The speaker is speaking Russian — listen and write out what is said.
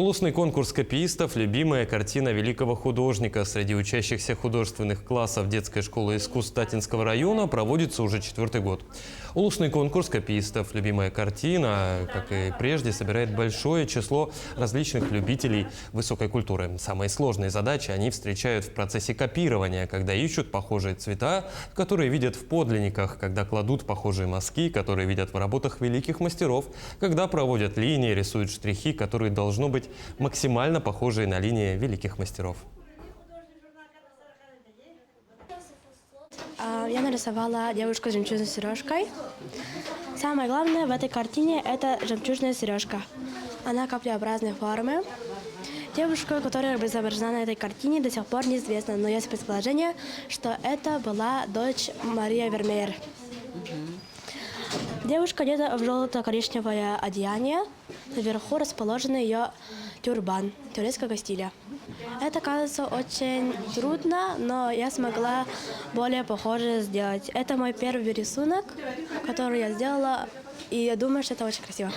Улусный конкурс копиистов – любимая картина великого художника. Среди учащихся художественных классов детской школы искусств Татинского района проводится уже 4-й год. Улусный конкурс копиистов – любимая картина, как и прежде, собирает большое число различных любителей высокой культуры. Самые сложные задачи они встречают в процессе копирования, когда ищут похожие цвета, которые видят в подлинниках, когда кладут похожие мазки, которые видят в работах великих мастеров, когда проводят линии, рисуют штрихи, которые должно быть максимально похожие на линии великих мастеров. Я нарисовала девушку с жемчужной сережкой. Самое главное в этой картине – это жемчужная сережка. Она каплеобразной формы. Девушка, которая изображена на этой картине, до сих пор неизвестна, но есть предположение, что это была дочь Мария Вермеер. Девушка одета в желто-коричневое одеяние. Наверху расположен ее тюрбан турецкого стиля. Это кажется очень трудно, но я смогла более похоже сделать. Это мой первый рисунок, который я сделала, и я думаю, что это очень красиво.